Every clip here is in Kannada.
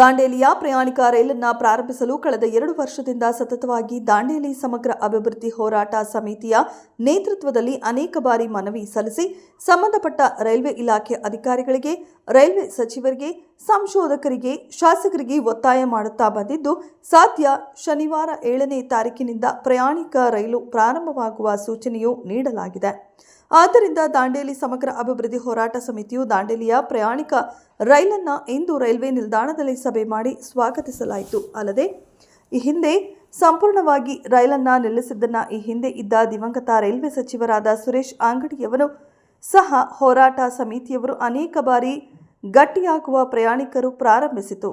ದಾಂಡೇಲಿಯ ಪ್ರಯಾಣಿಕ ರೈಲನ್ನು ಪ್ರಾರಂಭಿಸಲು ಕಳೆದ 2 ವರ್ಷದಿಂದ ಸತತವಾಗಿ ದಾಂಡೇಲಿ ಸಮಗ್ರ ಅಭಿವೃದ್ಧಿ ಹೋರಾಟ ಸಮಿತಿಯ ನೇತೃತ್ವದಲ್ಲಿ ಅನೇಕ ಬಾರಿ ಮನವಿ ಸಲ್ಲಿಸಿ ಸಂಬಂಧಪಟ್ಟ ರೈಲ್ವೆ ಇಲಾಖೆ ಅಧಿಕಾರಿಗಳಿಗೆ, ರೈಲ್ವೆ ಸಚಿವರಿಗೆ, ಸಂಶೋಧಕರಿಗೆ, ಶಾಸಕರಿಗೆ ಒತ್ತಾಯ ಮಾಡುತ್ತಾ ಬಂದಿದ್ದು, ಸದ್ಯ ಶನಿವಾರ 7ನೇ ತಾರೀಕಿನಿಂದ ಪ್ರಯಾಣಿಕ ರೈಲು ಪ್ರಾರಂಭವಾಗುವ ಸೂಚನೆಯೂ ನೀಡಲಾಗಿದೆ. ಆದ್ದರಿಂದ ದಾಂಡೇಲಿ ಸಮಗ್ರ ಅಭಿವೃದ್ಧಿ ಹೋರಾಟ ಸಮಿತಿಯು ದಾಂಡೇಲಿಯ ಪ್ರಯಾಣಿಕ ರೈಲನ್ನು ಇಂದು ರೈಲ್ವೆ ನಿಲ್ದಾಣದಲ್ಲಿ ಸಭೆ ಮಾಡಿ ಸ್ವಾಗತಿಸಲಾಯಿತು. ಅಲ್ಲದೆ ಈ ಹಿಂದೆ ಸಂಪೂರ್ಣವಾಗಿ ರೈಲನ್ನು ನಿಲ್ಲಿಸಿದ್ದನ್ನು ಈ ಹಿಂದೆ ಇದ್ದ ದಿವಂಗತ ರೈಲ್ವೆ ಸಚಿವರಾದ ಸುರೇಶ್ ಅಂಗಡಿಯವರು ಸಹ ಹೋರಾಟ ಸಮಿತಿಯವರು ಅನೇಕ ಬಾರಿ ಗಟ್ಟಿಯಾಗುವ ಪ್ರಯಾಣಿಕರು ಪ್ರಾರಂಭಿಸಿತು.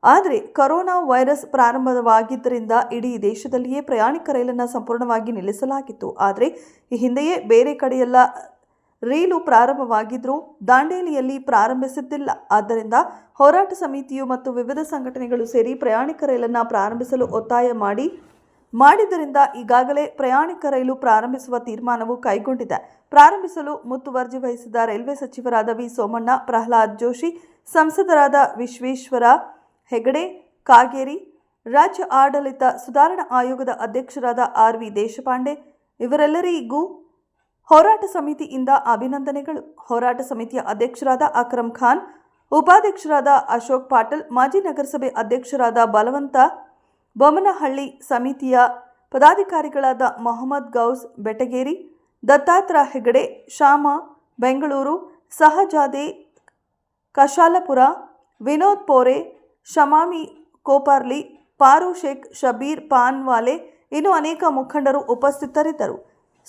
ಆದರೆ ಕೊರೋನಾ ವೈರಸ್ ಪ್ರಾರಂಭವಾಗಿದ್ದರಿಂದ ಇಡೀ ದೇಶದಲ್ಲಿಯೇ ಪ್ರಯಾಣಿಕ ರೈಲನ್ನು ಸಂಪೂರ್ಣವಾಗಿ ನಿಲ್ಲಿಸಲಾಗಿತ್ತು. ಆದರೆ ಈ ಹಿಂದೆಯೇ ಬೇರೆ ಕಡೆಯೆಲ್ಲ ರೈಲು ಪ್ರಾರಂಭವಾಗಿದ್ದರೂ ದಾಂಡೇಲಿಯಲ್ಲಿ ಪ್ರಾರಂಭಿಸಿದ್ದಿಲ್ಲ. ಆದ್ದರಿಂದ ಹೋರಾಟ ಸಮಿತಿಯು ಮತ್ತು ವಿವಿಧ ಸಂಘಟನೆಗಳು ಸೇರಿ ಪ್ರಯಾಣಿಕ ರೈಲನ್ನು ಪ್ರಾರಂಭಿಸಲು ಒತ್ತಾಯ ಮಾಡಿದ್ದರಿಂದ ಈಗಾಗಲೇ ಪ್ರಯಾಣಿಕ ರೈಲು ಪ್ರಾರಂಭಿಸುವ ತೀರ್ಮಾನವು ಕೈಗೊಂಡಿದೆ. ಪ್ರಾರಂಭಿಸಲು ಮುತುವರ್ಜಿ ವಹಿಸಿದ ರೈಲ್ವೆ ಸಚಿವರಾದ ವಿ ಸೋಮಣ್ಣ, ಪ್ರಹ್ಲಾದ್ ಜೋಶಿ, ಸಂಸದರಾದ ವಿಶ್ವೇಶ್ವರ ಹೆಗಡೆ ಕಾಗೇರಿ, ರಾಜ್ಯ ಆಡಳಿತ ಸುಧಾರಣಾ ಆಯೋಗದ ಅಧ್ಯಕ್ಷರಾದ ಆರ್.ವಿ. ದೇಶಪಾಂಡೆ ಇವರೆಲ್ಲರಿಗೂ ಹೋರಾಟ ಸಮಿತಿಯಿಂದ ಅಭಿನಂದನೆಗಳು. ಹೋರಾಟ ಸಮಿತಿಯ ಅಧ್ಯಕ್ಷರಾದ ಅಕ್ರಮ್ ಖಾನ್, ಉಪಾಧ್ಯಕ್ಷರಾದ ಅಶೋಕ್ ಪಾಟೀಲ್, ಮಾಜಿ ನಗರಸಭೆ ಅಧ್ಯಕ್ಷರಾದ ಬಲವಂತ ಬೊಮ್ಮನಹಳ್ಳಿ, ಸಮಿತಿಯ ಪದಾಧಿಕಾರಿಗಳಾದ ಮೊಹಮ್ಮದ್ ಗೌಸ್ ಬೆಟಗೇರಿ, ದತ್ತಾತ್ರ ಹೆಗಡೆ, ಶ್ಯಾಮ ಬೆಂಗಳೂರು, ಸಹಜಾದೆ ಕಶಾಲಪುರ, ವಿನೋದ್ ಪೋರೆ, ಶಮಾಮಿ ಕೋಪರ್ಲಿ, ಪಾರು ಶೇಖ್, ಶಬೀರ್ ಪಾನ್ವಾಲೆ ಇನ್ನೂ ಅನೇಕ ಮುಖಂಡರು ಉಪಸ್ಥಿತರಿದ್ದರು.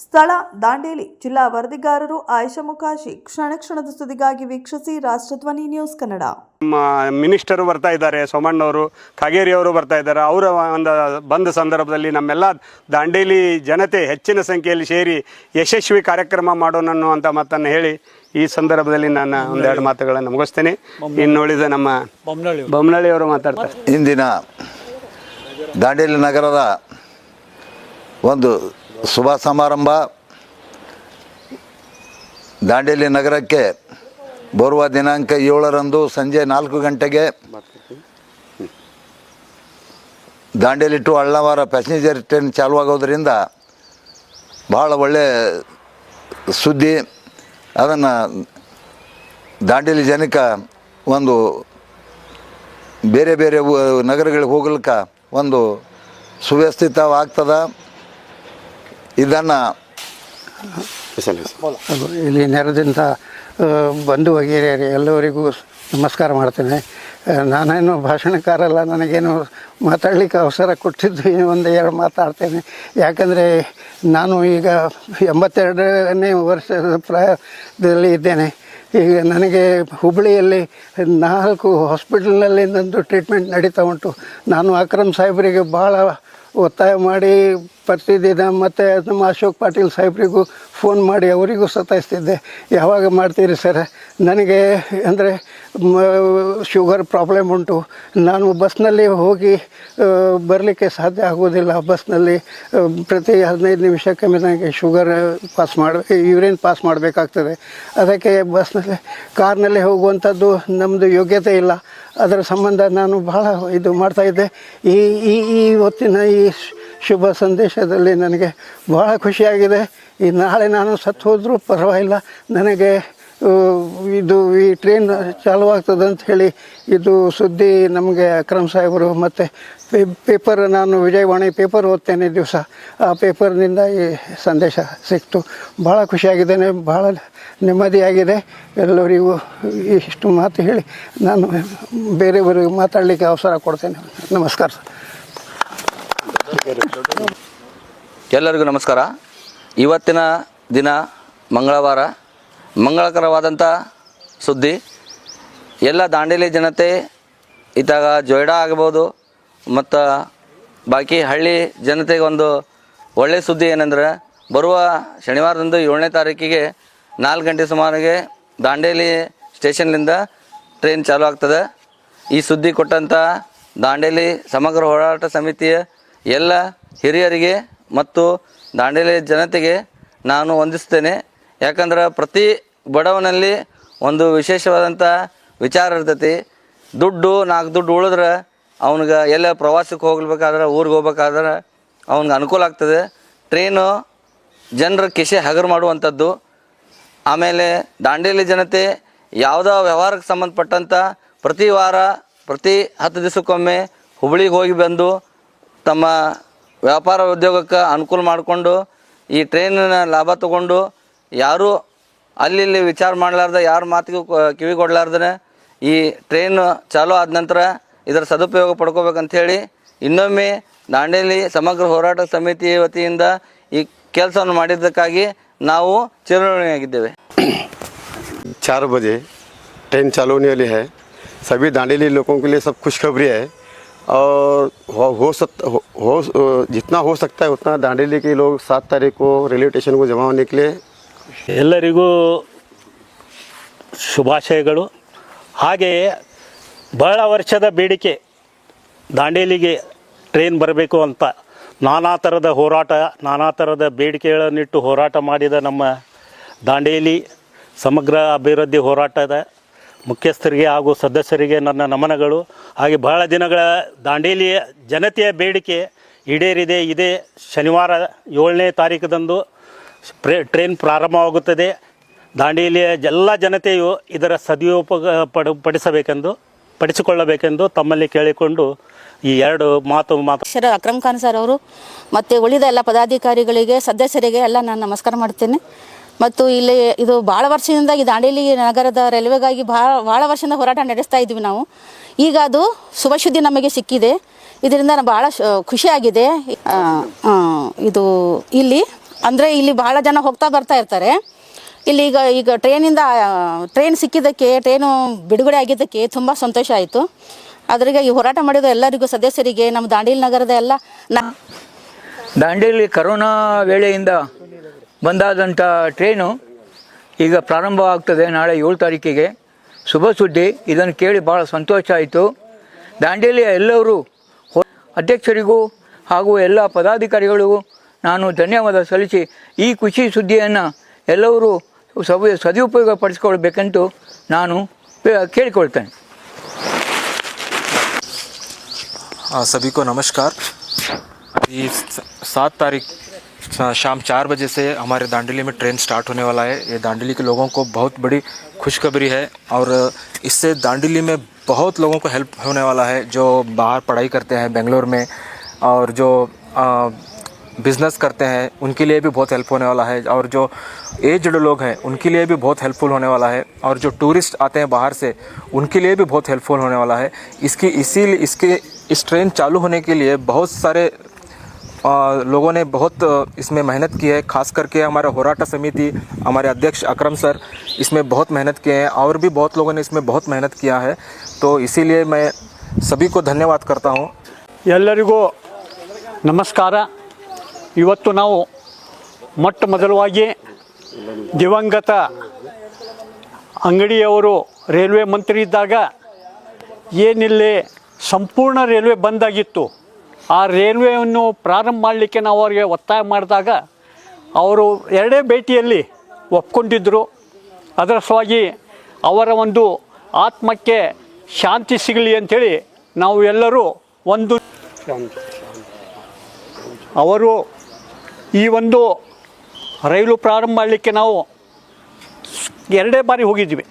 ಸ್ಥಳ ದಾಂಡೇಲಿ. ಜಿಲ್ಲಾ ವರದಿಗಾರರು ಆಯಿಷಾ ಮುಕಾಶಿ. ಕ್ಷಣದ ಸುದ್ದಿಗಾಗಿ ವೀಕ್ಷಿಸಿ ರಾಷ್ಟ್ರಧ್ವನಿ ನ್ಯೂಸ್ ಕನ್ನಡ. ನಮ್ಮ ಮಿನಿಸ್ಟರು ಬರ್ತಾ ಇದ್ದಾರೆ, ಸೋಮಣ್ಣವರು, ಕಾಗೇರಿಯವರು ಬರ್ತಾ ಇದ್ದಾರೆ. ಅವರ ಒಂದು ಬಂದ ಸಂದರ್ಭದಲ್ಲಿ ನಮ್ಮೆಲ್ಲ ದಾಂಡೇಲಿ ಜನತೆ ಹೆಚ್ಚಿನ ಸಂಖ್ಯೆಯಲ್ಲಿ ಸೇರಿ ಯಶಸ್ವಿ ಕಾರ್ಯಕ್ರಮ ಮಾಡೋಣ ಅನ್ನುವಂಥ ಮಾತನ್ನು ಹೇಳಿ ಈ ಸಂದರ್ಭದಲ್ಲಿ ನಾನು ಒಂದೆರಡು ಮಾತುಗಳನ್ನು ಮುಗಿಸ್ತೇನೆ. ಇನ್ನು ಉಳಿದ ನಮ್ಮ ಬೊಮ್ಮನಹಳ್ಳಿಯವರು ಮಾತಾಡ್ತಾರೆ. ಇಂದಿನ ದಾಂಡೇಲಿ ನಗರದ ಒಂದು ಶುಭ ಸಮಾರಂಭ. ದಾಂಡೇಲಿ ನಗರಕ್ಕೆ ಬರುವ ದಿನಾಂಕ 7ರಂದು ಸಂಜೆ 4 ಗಂಟೆಗೆ Dandeli to Alnavar passenger train ಚಾಲುವಾಗೋದ್ರಿಂದ ಭಾಳ ಒಳ್ಳೆಯ ಸುದ್ದಿ. ಅದನ್ನು ದಾಂಡೇಲಿ ಜನಕ್ಕೆ ಒಂದು ಬೇರೆ ಬೇರೆ ನಗರಗಳಿಗೆ ಹೋಗ್ಲಿಕ್ಕೆ ಒಂದು ಸುವ್ಯವಸ್ಥಿತವಾಗ್ತದೆ. ಇದನ್ನು ಇಲ್ಲಿ ನೆರೆದಿಂದ ಬಂಧು ವಗೇರಿಯರು ಎಲ್ಲವರಿಗೂ ನಮಸ್ಕಾರ ಮಾಡ್ತೇನೆ. ನಾನೇನು ಭಾಷಣಕಾರಲ್ಲ, ನನಗೇನು ಮಾತಾಡಲಿಕ್ಕೆ ಅವಸರ ಕೊಟ್ಟಿದ್ದು ಒಂದು 2 ಮಾತಾಡ್ತೇನೆ. ಯಾಕಂದರೆ ನಾನು ಈಗ 82ನೇ ವರ್ಷದ ಪ್ರಾಯದಲ್ಲಿ ಇದ್ದೇನೆ. ಈಗ ನನಗೆ ಹುಬ್ಬಳ್ಳಿಯಲ್ಲಿ 4 ಹಾಸ್ಪಿಟಲ್ನಲ್ಲಿ ನಂದು ಟ್ರೀಟ್ಮೆಂಟ್ ನಡೀತಾ ಉಂಟು. ನಾನು ಅಕ್ರಮ್ ಸಾಹೇಬರಿಗೆ ಭಾಳ ಒತ್ತಾಯ ಮಾಡಿ ಪ್ರತಿದಿನ ಮತ್ತು ನಮ್ಮ ಅಶೋಕ್ ಪಾಟೀಲ್ ಸಾಹೇಬರಿಗೂ ಫೋನ್ ಮಾಡಿ ಅವರಿಗೂ ಸತಾಯಿಸ್ತಿದ್ದೆ. ಯಾವಾಗ ಮಾಡ್ತೀರಿ ಸರ್, ನನಗೆ ಅಂದರೆ ಶುಗರ್ ಪ್ರಾಬ್ಲಮ್ ಉಂಟು, ನಾನು ಬಸ್ನಲ್ಲಿ ಹೋಗಿ ಬರಲಿಕ್ಕೆ ಸಾಧ್ಯ ಆಗೋದಿಲ್ಲ. ಬಸ್ನಲ್ಲಿ ಪ್ರತಿ 15 ನಿಮಿಷಕ್ಕೆ ನನಗೆ ಶುಗರ್ ಯೂರಿನ್ ಪಾಸ್ ಮಾಡಬೇಕಾಗ್ತದೆ. ಅದಕ್ಕೆ ಬಸ್ನಲ್ಲಿ ಕಾರ್ನಲ್ಲಿ ಹೋಗುವಂಥದ್ದು ನಮ್ಮದು ಯೋಗ್ಯತೆ ಇಲ್ಲ. ಅದರ ಸಂಬಂಧ ನಾನು ಭಾಳ ಇದು ಮಾಡ್ತಾಯಿದ್ದೆ. ಈ ಹೊತ್ತಿನ ಈ ಶುಭ ಸಂದೇಶದಲ್ಲಿ ನನಗೆ ಭಾಳ ಖುಷಿಯಾಗಿದೆ. ನಾಳೆ ನಾನು ಸತ್ತು ಹೋದರೂ ಪರವಾಗಿಲ್ಲ, ನನಗೆ ಈ ಟ್ರೈನ್ ಚಾಲುವಾಗ್ತದೆ ಅಂತ ಹೇಳಿ ಇದು ಸುದ್ದಿ ನಮಗೆ ಅಕ್ರಮ್ ಸಾಹೇಬರು ಮತ್ತು ಪೇಪರ್, ನಾನು ವಿಜಯವಾಣಿ ಪೇಪರ್ ಓದ್ತೇನೆ ದಿವಸ, ಆ ಪೇಪರ್ನಿಂದ ಈ ಸಂದೇಶ ಸಿಕ್ತು. ಭಾಳ ಖುಷಿಯಾಗಿದ್ದೇನೆ, ಭಾಳ ನೆಮ್ಮದಿಯಾಗಿದೆ. ಎಲ್ಲರಿಗೂ ಇಷ್ಟು ಮಾತು ಹೇಳಿ ನಾನು ಬೇರೆಯವರಿಗೆ ಮಾತಾಡಲಿಕ್ಕೆ ಅವಸರ ಕೊಡ್ತೇನೆ. ನಮಸ್ಕಾರ ಸರ್. ಎಲ್ಲರಿಗೂ ನಮಸ್ಕಾರ. ಇವತ್ತಿನ ದಿನ ಮಂಗಳವಾರ, ಮಂಗಳಕರವಾದಂಥ ಸುದ್ದಿ. ಎಲ್ಲ ದಾಂಡೇಲಿ ಜನತೆ ಇತ್ತಾಗ ಜೊಯ್ಡಾ ಆಗ್ಬೋದು ಮತ್ತು ಬಾಕಿ ಹಳ್ಳಿ ಜನತೆಗೆ ಒಂದು ಒಳ್ಳೆಯ ಸುದ್ದಿ ಏನಂದ್ರೆ, ಬರುವ ಶನಿವಾರದಂದು 7ನೇ ತಾರೀಕಿಗೆ 4 ಗಂಟೆ ಸುಮಾರಿಗೆ ದಾಂಡೇಲಿ ಸ್ಟೇಷನ್ನಿಂದ ಟ್ರೈನ್ ಚಾಲು ಆಗ್ತದೆ. ಈ ಸುದ್ದಿ ಕೊಟ್ಟಂಥ ದಾಂಡೇಲಿ ಸಮಗ್ರ ಹೋರಾಟ ಸಮಿತಿಯ ಎಲ್ಲ ಹಿರಿಯರಿಗೆ ಮತ್ತು ದಾಂಡೇಲಿ ಜನತೆಗೆ ನಾನು ವಂದಿಸ್ತೇನೆ. ಯಾಕಂದ್ರೆ ಪ್ರತಿ ಬಡವನಲ್ಲಿ ಒಂದು ವಿಶೇಷವಾದಂಥ ವಿಚಾರ ಇರ್ತೈತಿ. ದುಡ್ಡು 4 ದುಡ್ಡು ಉಳಿದ್ರೆ ಅವ್ನಿಗೆ ಎಲ್ಲ ಪ್ರವಾಸಕ್ಕೆ ಹೋಗ್ಬೇಕಾದ್ರೆ ಊರಿಗೆ ಹೋಗ್ಬೇಕಾದ್ರೆ ಅವ್ನಿಗೆ ಅನುಕೂಲ ಆಗ್ತದೆ. ಟ್ರೈನು ಜನರ ಕಿಸೆ ಹಗರು ಮಾಡುವಂಥದ್ದು. ಆಮೇಲೆ ದಾಂಡೇಲಿ ಜನತೆ ಯಾವುದೋ ವ್ಯವಹಾರಕ್ಕೆ ಸಂಬಂಧಪಟ್ಟಂಥ ಪ್ರತಿ ವಾರ ಪ್ರತಿ 10 ದಿವಸಕ್ಕೊಮ್ಮೆ ಹುಬ್ಳಿಗೆ ಹೋಗಿ ಬಂದು ತಮ್ಮ ವ್ಯಾಪಾರ ಉದ್ಯೋಗಕ್ಕೆ ಅನುಕೂಲ ಮಾಡಿಕೊಂಡು ಈ ಟ್ರೈನಿನ ಲಾಭ ತಗೊಂಡು ಯಾರೂ ಅಲ್ಲಿ ವಿಚಾರ ಮಾಡಲಾರ್ದೆ ಯಾರ ಮಾತಿಗೂ ಕಿವಿ ಕೊಡಲಾರ್ದೇ ಈ ಟ್ರೈನ್ ಚಾಲೂ ಆದ ನಂತರ ಇದರ ಸದುಪಯೋಗ ಪಡ್ಕೋಬೇಕಂಥೇಳಿ ಇನ್ನೊಮ್ಮೆ ದಾಂಡೇಲಿ ಸಮಗ್ರ ಹೋರಾಟ ಸಮಿತಿ ವತಿಯಿಂದ ಈ ಕೆಲಸವನ್ನು ಮಾಡಿದ್ದಕ್ಕಾಗಿ ನಾವು ಚಿರಋಣಿಯಾಗಿದ್ದೇವೆ. 4 बजे ट्रेन चालू होने वाली है. सभी दांडेली लोगों के लिए सब खुशखबरी है और जितना हो सकता है उतना दांडेली के लोग 7 तारीख को रेलवे स्टेशन को जमा होने के लिए ಎಲ್ಲರಿಗೂ ಶುಭಾಶಯಗಳು. ಹಾಗೆಯೇ ಬಹಳ ವರ್ಷದ ಬೇಡಿಕೆ ದಾಂಡೇಲಿಗೆ ಟ್ರೈನ್ ಬರಬೇಕು ಅಂತ ನಾನಾ ಥರದ ಹೋರಾಟ ನಾನಾ ಥರದ ಬೇಡಿಕೆಗಳನ್ನಿಟ್ಟು ಹೋರಾಟ ಮಾಡಿದ ನಮ್ಮ ದಾಂಡೇಲಿ ಸಮಗ್ರ ಅಭಿವೃದ್ಧಿ ಹೋರಾಟದ ಮುಖ್ಯಸ್ಥರಿಗೆ ಹಾಗೂ ಸದಸ್ಯರಿಗೆ ನನ್ನ ನಮನಗಳು. ಹಾಗೆ ಬಹಳ ದಿನಗಳ ದಾಂಡೇಲಿಯ ಜನತೆಯ ಬೇಡಿಕೆ ಈಡೇರಿದೆ. ಇದೇ ಶನಿವಾರ 7ನೇ ತಾರೀಕದಂದು ಟ್ರೈನ್ ಪ್ರಾರಂಭವಾಗುತ್ತದೆ. ದಾಂಡೇಲಿಯ ಎಲ್ಲ ಜನತೆಯು ಇದರ ಪಡಿಸಿಕೊಳ್ಳಬೇಕೆಂದು ತಮ್ಮಲ್ಲಿ ಕೇಳಿಕೊಂಡು ಈ 2 ಮಾತು ಅಕ್ರಮ್ ಖಾನ್ ಸರ್ ಅವರು ಮತ್ತು ಉಳಿದ ಎಲ್ಲ ಪದಾಧಿಕಾರಿಗಳಿಗೆ ಸದಸ್ಯರಿಗೆ ಎಲ್ಲ ನಾನು ನಮಸ್ಕಾರ ಮಾಡ್ತೇನೆ. ಮತ್ತು ಇಲ್ಲಿ ಇದು ಭಾಳ ವರ್ಷದಿಂದ ಈ ದಾಂಡೇಲಿ ನಗರದ ರೈಲ್ವೆಗಾಗಿ ಭಾಳ ವರ್ಷದಿಂದ ಹೋರಾಟ ನಡೆಸ್ತಾ ಇದ್ವಿ ನಾವು. ಈಗ ಅದು ಶುಭ ಸುದ್ದಿ ನಮಗೆ ಸಿಕ್ಕಿದೆ. ಇದರಿಂದ ಭಾಳ ಖುಷಿಯಾಗಿದೆ. ಇದು ಇಲ್ಲಿ ಅಂದರೆ ಇಲ್ಲಿ ಭಾಳ ಜನ ಹೋಗ್ತಾ ಬರ್ತಾ ಇರ್ತಾರೆ. ಇಲ್ಲಿ ಈಗ ಟ್ರೈನ್ ಸಿಕ್ಕಿದ್ದಕ್ಕೆ ಟ್ರೈನು ಬಿಡುಗಡೆ ಆಗಿದ್ದಕ್ಕೆ ತುಂಬ ಸಂತೋಷ ಆಯಿತು. ಅದರಿಗೆ ಈ ಹೋರಾಟ ಮಾಡಿದ ಎಲ್ಲರಿಗೂ ಸದಸ್ಯರಿಗೆ ನಮ್ಮ ದಾಂಡೇಲಿ ನಗರದ ಎಲ್ಲ ದಾಂಡೇಲಿ ಕರೋನಾ ವೇಳೆಯಿಂದ ಬಂದಾದಂಥ ಟ್ರೈನು ಈಗ ಪ್ರಾರಂಭವಾಗ್ತದೆ ನಾಳೆ 7 ತಾರೀಕಿಗೆ. ಶುಭ ಸುದ್ದಿ. ಇದನ್ನು ಕೇಳಿ ಭಾಳ ಸಂತೋಷ ಆಯಿತು. ದಾಂಡೇಲಿಯ ಎಲ್ಲರೂ ಅಧ್ಯಕ್ಷರಿಗೂ ಹಾಗೂ ಎಲ್ಲ ಪದಾಧಿಕಾರಿಗಳಿಗೂ ನಾನು ಧನ್ಯವಾದ ಸಲ್ಲಿಸಿ ಈ ಖುಷಿ ಸುದ್ದಿಯನ್ನು ಎಲ್ಲರೂ ಸದುಪಯೋಗ ಪಡಿಸ್ಕೊಳ್ಬೇಕಂತೂ ನಾನು ಕೇಳಿಕೊಳ್ತೇನೆ. सभी को नमस्कार. ये 7 तारीख शाम 4 बजे से हमारे दांडेली में ट्रेन स्टार्ट होने वाला है. ये दांडेली के लोगों को बहुत बड़ी खुशखबरी है और इससे दांडेली में बहुत लोगों को हेल्प होने वाला है जो बाहर पढ़ाई करते हैं बेंगलोर में और जो बिज़नेस करते हैं उनके लिए भी बहुत हेल्प होने वाला है और जो एज्ड लोग हैं उनके लिए भी बहुत हेल्पफुल होने वाला है और जो टूरिस्ट आते हैं बाहर से उनके लिए भी बहुत हेल्पफुल होने वाला है. इस ट्रेन चालू होने के लिए बहुत सारे लोगों ने बहुत इसमें मेहनत की है. खास करके हमारा होराटा समिति हमारे अध्यक्ष अकरम सर इसमें बहुत मेहनत किए हैं और भी बहुत लोगों ने इसमें बहुत मेहनत किया है. तो इसीलिए मैं सभी को धन्यवाद करता हूँ. ಎಲ್ಲರಿಗೂ ನಮಸ್ಕಾರ. ಇವತ್ತು ನಾವು ಮೊಟ್ಟ ಮೊದಲವಾಗಿ ದಿವಂಗತ ಅಂಗಡಿಯವರು ರೈಲ್ವೆ ಮಂತ್ರಿ ಇದ್ದಾಗ ಏನಿಲ್ಲಿ ಸಂಪೂರ್ಣ ರೈಲ್ವೆ ಬಂದಾಗಿತ್ತು. ಆ ರೈಲ್ವೆಯನ್ನು ಪ್ರಾರಂಭ ಮಾಡಲಿಕ್ಕೆ ನಾವು ಅವರಿಗೆ ಒತ್ತಾಯ ಮಾಡಿದಾಗ ಅವರು 2 ಭೇಟಿಯಲ್ಲಿ ಒಪ್ಕೊಂಡಿದ್ದರು. ಅದರ ಸಲುವಾಗಿ ಅವರ ಒಂದು ಆತ್ಮಕ್ಕೆ ಶಾಂತಿ ಸಿಗಲಿ ಅಂಥೇಳಿ ನಾವು ಎಲ್ಲರೂ ಅವರು ಈ ಒಂದು ರೈಲು ಪ್ರಾರಂಭ ಮಾಡಲಿಕ್ಕೆ ನಾವು 2 ಬಾರಿ ಹೋಗಿದ್ವಿ.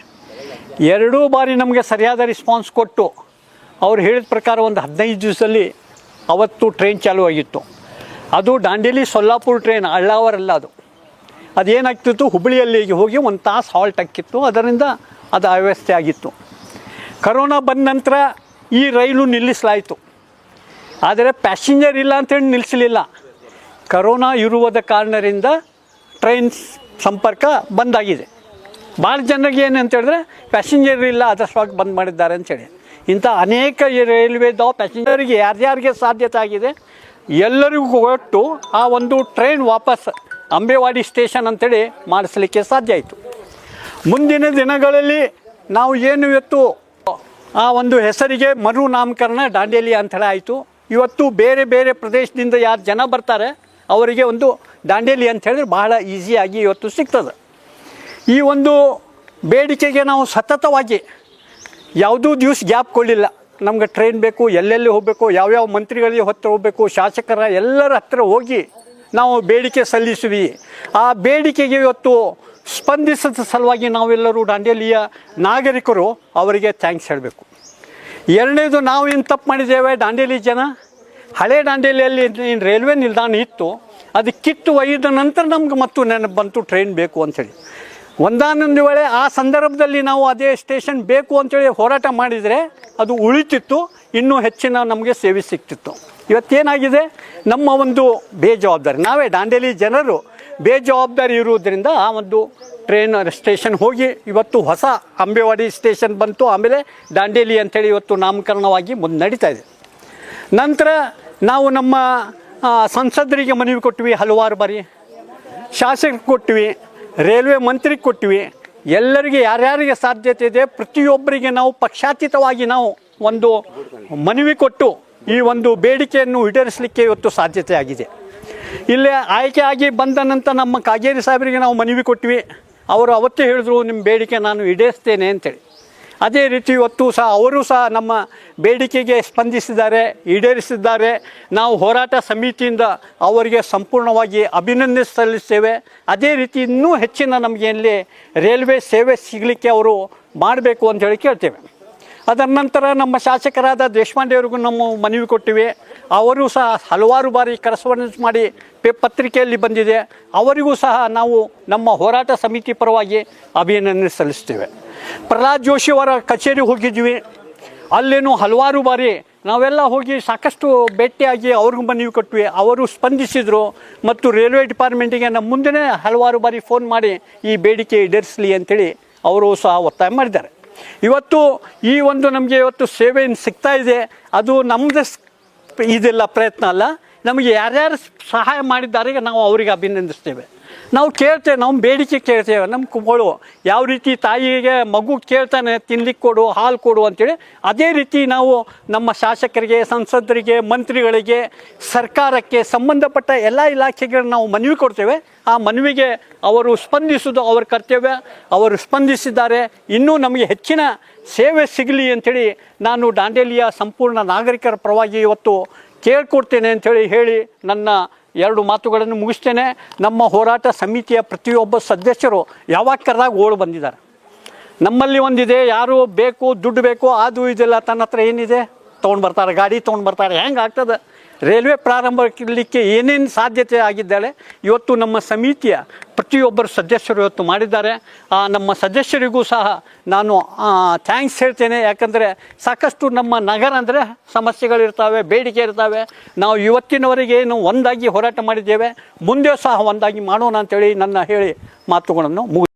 2 ಬಾರಿ ನಮಗೆ ಸರಿಯಾದ ರೆಸ್ಪಾನ್ಸ್ ಕೊಟ್ಟು ಅವ್ರು ಹೇಳಿದ ಪ್ರಕಾರ ಒಂದು 15 ದಿವಸದಲ್ಲಿ ಅವತ್ತು ಟ್ರೈನ್ ಚಾಲೂ ಆಗಿತ್ತು. ಅದು ದಾಂಡೇಲಿ ಸೊಲ್ಲಾಪುರ ಟ್ರೈನ್ ಅಳ್ಳಾವರಲ್ಲ. ಅದೇನಾಗ್ತಿತ್ತು, ಹುಬ್ಬಳ್ಳಿಯಲ್ಲಿಗೆ ಹೋಗಿ 1 ತಾಸು ಹಾಲ್ಟ್ ಹಾಕಿತ್ತು. ಅದರಿಂದ ಅದು ಅವ್ಯವಸ್ಥೆ ಆಗಿತ್ತು. ಕರೋನಾ ಬಂದ ನಂತರ ಈ ರೈಲು ನಿಲ್ಲಿಸಲಾಯಿತು. ಆದರೆ ಪ್ಯಾಸೆಂಜರ್ ಇಲ್ಲ ಅಂತೇಳಿ ನಿಲ್ಲಿಸಲಿಲ್ಲ. ಕರೋನಾ ಇರುವುದ ಕಾರಣದಿಂದ ಟ್ರೈನ್ ಸಂಪರ್ಕ ಬಂದಾಗಿದೆ. ಭಾಳ ಜನರಿಗೆ ಏನು ಅಂತೇಳಿದ್ರೆ ಪ್ಯಾಸೆಂಜರ್ ಇಲ್ಲ, ಅದರ ಸಲುವಾಗಿ ಬಂದ್ ಮಾಡಿದ್ದಾರೆ ಅಂಥೇಳಿ. ಇಂಥ ಅನೇಕ ರೈಲ್ವೆದ ಪ್ಯಾಸೆಂಜರಿಗೆ ಯಾರ್ಯಾರಿಗೆ ಸಾಧ್ಯತೆ ಆಗಿದೆ ಎಲ್ಲರಿಗೂ ಒಟ್ಟು ಆ ಒಂದು ಟ್ರೈನ್ ವಾಪಸ್ ಅಂಬೇವಾಡಿ ಸ್ಟೇಷನ್ ಅಂಥೇಳಿ ಮಾಡಿಸಲಿಕ್ಕೆ ಸಾಧ್ಯ ಆಯಿತು. ಮುಂದಿನ ದಿನಗಳಲ್ಲಿ ನಾವು ಏನು ಇವತ್ತು ಆ ಒಂದು ಹೆಸರಿಗೆ ಮರು ನಾಮಕರಣ ದಾಂಡೇಲಿ ಅಂಥೇಳಿ ಆಯಿತು. ಇವತ್ತು ಬೇರೆ ಬೇರೆ ಪ್ರದೇಶದಿಂದ ಯಾರು ಜನ ಬರ್ತಾರೆ ಅವರಿಗೆ ಒಂದು ದಾಂಡೇಲಿ ಅಂತ ಹೇಳಿದ್ರೆ ಬಹಳ ಈಸಿಯಾಗಿ ಇವತ್ತು ಸಿಗ್ತದೆ. ಈ ಒಂದು ಬೇಡಿಕೆಗೆ ನಾವು ಸತತವಾಗಿ ಯಾವುದೂ ದಿವಸ ಗ್ಯಾಪ್ ಕೊಡಲಿಲ್ಲ. ನಮ್ಗೆ ಟ್ರೈನ್ ಬೇಕು, ಎಲ್ಲೆಲ್ಲಿ ಹೋಗಬೇಕು, ಯಾವ್ಯಾವ ಮಂತ್ರಿಗಳಿಗೆ ಹತ್ತಿರ ಹೋಗಬೇಕು, ಶಾಸಕರ ಎಲ್ಲರ ಹತ್ತಿರ ಹೋಗಿ ನಾವು ಬೇಡಿಕೆ ಸಲ್ಲಿಸಿವಿ. ಆ ಬೇಡಿಕೆಗೆ ಇವತ್ತು ಸ್ಪಂದಿಸಿದ ಸಲುವಾಗಿ ನಾವೆಲ್ಲರೂ ದಾಂಡೇಲಿಯ ನಾಗರಿಕರು ಅವರಿಗೆ ಥ್ಯಾಂಕ್ಸ್ ಹೇಳಬೇಕು. ಎರಡನೇದು, ನಾವು ಏನು ತಪ್ಪು ಮಾಡಿದ್ದೇವೆ, ದಾಂಡೇಲಿ ಜನ ಹಳೆ ದಾಂಡೇಲಿಯಲ್ಲಿ ಏನು ರೈಲ್ವೆ ನಿಲ್ದಾಣ ಇತ್ತು, ಅದು ಕಿತ್ತು ಒಯ್ದ ನಂತರ ನಮ್ಗೆ ಮತ್ತು ನೆನಪು ಬಂತು ಟ್ರೈನ್ ಬೇಕು ಅಂಥೇಳಿ. ಒಂದಾನೊಂದು ವೇಳೆ ಆ ಸಂದರ್ಭದಲ್ಲಿ ನಾವು ಅದೇ ಸ್ಟೇಷನ್ ಬೇಕು ಅಂಥೇಳಿ ಹೋರಾಟ ಮಾಡಿದರೆ ಅದು ಉಳಿತಿತ್ತು, ಇನ್ನೂ ಹೆಚ್ಚಿನ ನಮಗೆ ಸೇವೆ ಸಿಗ್ತಿತ್ತು. ಇವತ್ತೇನಾಗಿದೆ, ನಮ್ಮ ಒಂದು ಬೇಜವಾಬ್ದಾರಿ, ನಾವೇ ದಾಂಡೇಲಿ ಜನರು ಬೇಜವಾಬ್ದಾರಿ ಇರುವುದರಿಂದ ಆ ಒಂದು ಟ್ರೈನ್ ಸ್ಟೇಷನ್ ಹೋಗಿ ಇವತ್ತು ಹೊಸ ಅಂಬೇವಾಡಿ ಸ್ಟೇಷನ್ ಬಂತು. ಆಮೇಲೆ ದಾಂಡೇಲಿ ಅಂಥೇಳಿ ಇವತ್ತು ನಾಮಕರಣವಾಗಿ ಮುಂದೆ ನಡೀತಾ ಇದೆ. ನಂತರ ನಾವು ನಮ್ಮ ಸಂಸದರಿಗೆ ಮನವಿ ಕೊಟ್ವಿ, ಹಲವಾರು ಬಾರಿ ಶಾಸಕರಿಗೆ ಕೊಟ್ವಿ, ರೈಲ್ವೆ ಮಂತ್ರಿಗೆ ಕೊಟ್ವಿ. ಎಲ್ಲರಿಗೆ ಯಾರ್ಯಾರಿಗೆ ಸಾಧ್ಯತೆ ಇದೆ ಪ್ರತಿಯೊಬ್ಬರಿಗೆ ನಾವು ಪಕ್ಷಾತೀತವಾಗಿ ನಾವು ಒಂದು ಮನವಿ ಕೊಟ್ಟು ಈ ಒಂದು ಬೇಡಿಕೆಯನ್ನು ಈಡೇರಿಸಲಿಕ್ಕೆ ಇವತ್ತು ಸಾಧ್ಯತೆ ಆಗಿದೆ. ಇಲ್ಲೇ ಆಯ್ಕೆ ಆಗಿ ಬಂದ ನಂತರ ನಮ್ಮ ಕಾಗೇರಿ ಸಾಹೇಬರಿಗೆ ನಾವು ಮನವಿ ಕೊಟ್ವಿ. ಅವರು ಅವತ್ತೇ ಹೇಳಿದ್ರು, ನಿಮ್ಮ ಬೇಡಿಕೆ ನಾನು ಈಡೇರಿಸ್ತೇನೆ ಅಂತೇಳಿ. ಅದೇ ರೀತಿ ಇವತ್ತು ಸಹ ಅವರು ಸಹ ನಮ್ಮ ಬೇಡಿಕೆಗೆ ಸ್ಪಂದಿಸಿದ್ದಾರೆ, ಈಡೇರಿಸಿದ್ದಾರೆ. ನಾವು ಹೋರಾಟ ಸಮಿತಿಯಿಂದ ಅವರಿಗೆ ಸಂಪೂರ್ಣವಾಗಿ ಅಭಿನಂದನೆ ಸಲ್ಲಿಸ್ತೇವೆ. ಅದೇ ರೀತಿ ಇನ್ನೂ ಹೆಚ್ಚಿನ ನಮಗೆ ಇಲ್ಲಿ ರೈಲ್ವೆ ಸೇವೆ ಸಿಗಲಿಕ್ಕೆ ಅವರು ಮಾಡಬೇಕು ಅಂತ ಹೇಳಿ ಕೇಳ್ತೇವೆ. ಅದರ ನಂತರ ನಮ್ಮ ಶಾಸಕರಾದ ದೇಶಪಾಂಡೆಯವ್ರಿಗೂ ನಮ್ಮ ಮನವಿ ಕೊಟ್ಟಿವೆ. ಅವರು ಸಹ ಹಲವಾರು ಬಾರಿ ಕರೆಸ್ಪಾಂಡೆನ್ಸ್ ಮಾಡಿ ಪತ್ರಿಕೆಯಲ್ಲಿ ಬಂದಿದೆ. ಅವರಿಗೂ ಸಹ ನಾವು ನಮ್ಮ ಹೋರಾಟ ಸಮಿತಿ ಪರವಾಗಿ ಅಭಿನಂದನೆ ಸಲ್ಲಿಸ್ತೇವೆ. ಪ್ರಹ್ಲಾದ್ ಜೋಶಿ ಅವರ ಕಚೇರಿಗೆ ಹೋಗಿದ್ವಿ. ಅಲ್ಲೇನು ಹಲವಾರು ಬಾರಿ ನಾವೆಲ್ಲ ಹೋಗಿ ಸಾಕಷ್ಟು ಭೇಟಿಯಾಗಿ ಅವ್ರಿಗೂ ಮನವಿ ಕೊಟ್ವಿ. ಅವರು ಸ್ಪಂದಿಸಿದರು ಮತ್ತು ರೈಲ್ವೆ ಡಿಪಾರ್ಟ್ಮೆಂಟಿಗೆ ನಮ್ಮ ಮುಂದೆ ಹಲವಾರು ಬಾರಿ ಫೋನ್ ಮಾಡಿ ಈ ಬೇಡಿಕೆ ಈಡೇರಿಸಲಿ ಅಂಥೇಳಿ ಅವರು ಸಹ ಒತ್ತಾಯ ಮಾಡಿದ್ದಾರೆ. ಇವತ್ತು ಈ ಒಂದು ನಮಗೆ ಇವತ್ತು ಸೇವೆ ಸಿಗ್ತಾ ಇದೆ, ಅದು ನಮ್ಮದು ಇದೆಲ್ಲ ಪ್ರಯತ್ನ ಅಲ್ಲ. ನಮಗೆ ಯಾರ್ಯಾರು ಸಹಾಯ ಮಾಡಿದ್ದಾರೆ ನಾವು ಅವರಿಗೆ ಅಭಿನಂದಿಸ್ತೇವೆ. ನಾವು ಕೇಳ್ತೇವೆ, ನಮ್ಮ ಬೇಡಿಕೆ ಕೇಳ್ತೇವೆ. ನಮ್ಮ ಕುಗಳು ಯಾವ ರೀತಿ ತಾಯಿಗೆ ಮಗು ಕೇಳ್ತಾನೆ ತಿನ್ಲಿಕ್ಕೆ ಕೊಡು, ಹಾಲು ಕೊಡು ಅಂತೇಳಿ, ಅದೇ ರೀತಿ ನಾವು ನಮ್ಮ ಶಾಸಕರಿಗೆ, ಸಂಸದರಿಗೆ, ಮಂತ್ರಿಗಳಿಗೆ, ಸರ್ಕಾರಕ್ಕೆ ಸಂಬಂಧಪಟ್ಟ ಎಲ್ಲ ಇಲಾಖೆಗಳನ್ನ ನಾವು ಮನವಿ ಕೊಡ್ತೇವೆ. ಆ ಮನವಿಗೆ ಅವರು ಸ್ಪಂದಿಸೋದು ಅವರ ಕರ್ತವ್ಯ. ಅವರು ಸ್ಪಂದಿಸಿದ್ದಾರೆ. ಇನ್ನೂ ನಮಗೆ ಹೆಚ್ಚಿನ ಸೇವೆ ಸಿಗಲಿ ಅಂಥೇಳಿ ನಾನು ದಾಂಡೇಲಿಯ ಸಂಪೂರ್ಣ ನಾಗರಿಕರ ಪರವಾಗಿ ಇವತ್ತು ಕೇಳ್ಕೊಡ್ತೇನೆ ಅಂಥೇಳಿ ಹೇಳಿ ನನ್ನ 2 ಮಾತುಗಳನ್ನು ಮುಗಿಸ್ತೇನೆ. ನಮ್ಮ ಹೋರಾಟ ಸಮಿತಿಯ ಪ್ರತಿಯೊಬ್ಬ ಸದಸ್ಯರು ಯಾವಾಗ ಕರೆದಾಗ ಓಡಿ ಬಂದಿದ್ದಾರೆ. ನಮ್ಮಲ್ಲಿ ಒಂದಿದೆ, ಯಾರು ಬೇಕು ದುಡ್ಡು ಬೇಕು ಅದು ಇದೆಲ್ಲ ತನ್ನ ಹತ್ರ ಏನಿದೆ ತೊಗೊಂಡು ಬರ್ತಾರೆ, ಗಾಡಿ ತೊಗೊಂಡು ಬರ್ತಾರೆ. ಹೆಂಗೆ ಆಗ್ತದೆ? ರೈಲ್ವೆ ಪ್ರಾರಂಭಕ್ಕೆ ಏನೇನು ಸಾಧ್ಯತೆ ಆಗಿದ್ದಾಳೆ ಇವತ್ತು ನಮ್ಮ ಸಮಿತಿಯ ಪ್ರತಿಯೊಬ್ಬರು ಸದಸ್ಯರು ಇವತ್ತು ಮಾಡಿದ್ದಾರೆ. ನಮ್ಮ ಸದಸ್ಯರಿಗೂ ಸಹ ನಾನು ಥ್ಯಾಂಕ್ಸ್ ಹೇಳ್ತೇನೆ. ಯಾಕಂದರೆ ಸಾಕಷ್ಟು ನಮ್ಮ ನಗರ ಅಂದರೆ ಸಮಸ್ಯೆಗಳಿರ್ತವೆ, ಬೇಡಿಕೆ ಇರ್ತವೆ. ನಾವು ಇವತ್ತಿನವರೆಗೆ ಏನು ಒಂದಾಗಿ ಹೋರಾಟ ಮಾಡಿದ್ದೇವೆ, ಮುಂದೆ ಸಹ ಒಂದಾಗಿ ಮಾಡೋಣ ಅಂತೇಳಿ ನನ್ನ ಹೇಳಿ ಮಾತುಗಳನ್ನು